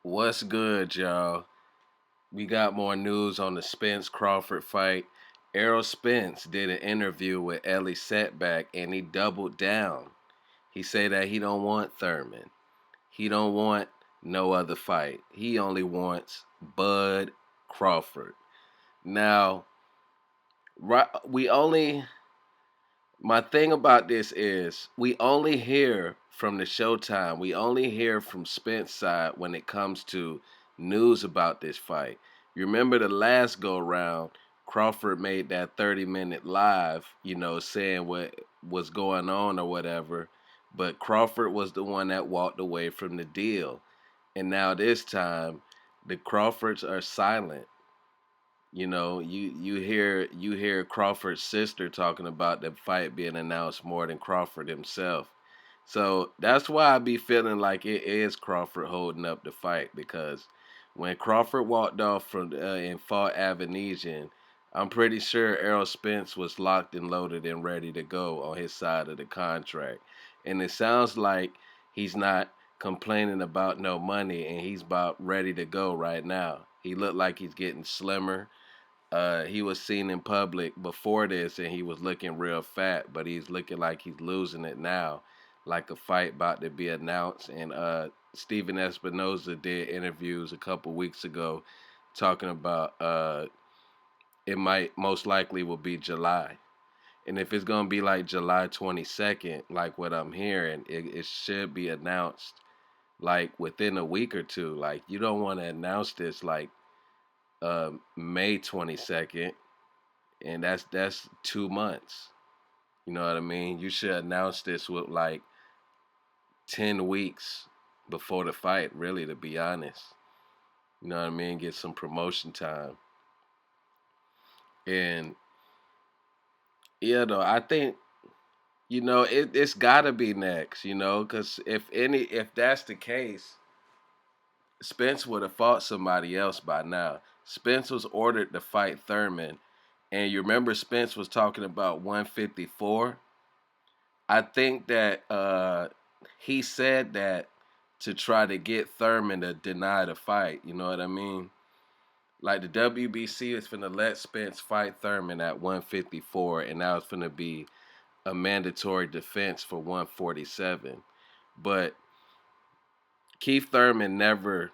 What's good, y'all? We got more news on the Spence Crawford fight. Errol Spence did an interview with Ellie Setback and he doubled down. He said that he don't want Thurman. He don't want no other fight. He only wants Bud Crawford. Now, right, we only my thing about this is we only hear from the Showtime. We only hear from Spence side when it comes to news about this fight. You remember the last go round, Crawford made that 30-minute live, saying what was going on or whatever. But Crawford was the one that walked away from the deal. And now this time, the Crawfords are silent. You hear Crawford's sister talking about the fight being announced more than Crawford himself. So that's why I be feeling like it is Crawford holding up the fight because when Crawford walked off from and fought Avanesian, I'm pretty sure Errol Spence was locked and loaded and ready to go on his side of the contract. And it sounds like he's not complaining about no money and he's about ready to go right now. He looked like he's getting slimmer. He was seen in public before this and he was looking real fat, but he's looking like he's losing it now, like a fight about to be announced. And Steven Espinoza did interviews a couple weeks ago talking about it might most likely will be July. And if it's going to be like July 22nd, like what I'm hearing, it should be announced like within a week or two. Like you don't want to announce this like May 22nd, and that's 2 months. You know what I mean? You should announce this with like 10 weeks before the fight, really, to be honest. You know what I mean? Get some promotion time. And yeah, though, I think, it's gotta be next, because if that's the case, Spence would have fought somebody else by now. Spence was ordered to fight Thurman, and you remember Spence was talking about 154. I think that he said that to try to get Thurman to deny the fight. You know what I mean? Like the WBC is finna let Spence fight Thurman at 154, and that was finna be a mandatory defense for 147. But Keith Thurman never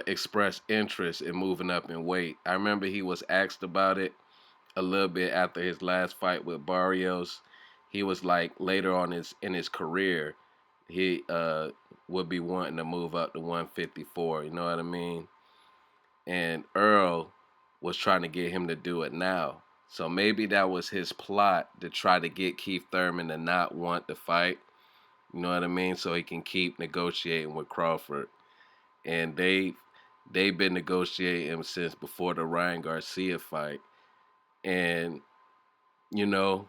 expressed interest in moving up in weight. I remember he was asked about it a little bit after his last fight with Barrios. He was like later on in his career, he would be wanting to move up to 154. You know what I mean? And Earl was trying to get him to do it now. So maybe that was his plot to try to get Keith Thurman to not want to fight. You know what I mean? So he can keep negotiating with Crawford. And they've been negotiating since before the Ryan Garcia fight. And you know,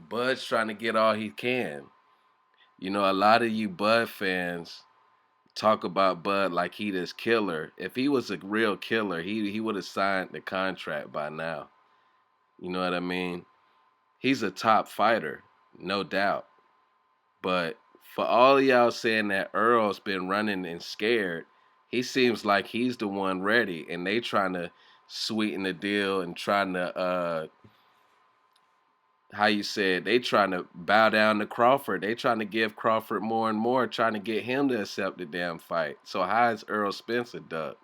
Bud's trying to get all he can. A lot of you Bud fans talk about Bud like he this killer. If he was a real killer, he would have signed the contract by now. You know what I mean? He's a top fighter, no doubt. But for all of y'all saying that Earl's been running and scared, he seems like he's the one ready, and they trying to sweeten the deal and trying to how you said they trying to bow down to Crawford. They trying to give Crawford more and more, trying to get him to accept the damn fight. So how is Errol Spencer duck?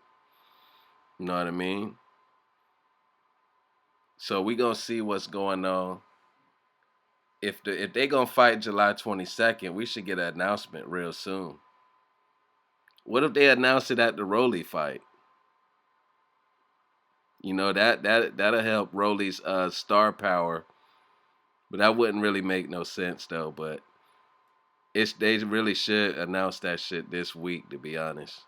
You know what I mean? So we gonna see what's going on. If they gonna fight July 22nd, we should get an announcement real soon. What if they announce it at the Rolly fight? That'll help Rolly's star power, but that wouldn't really make no sense though. But they really should announce that shit this week, to be honest.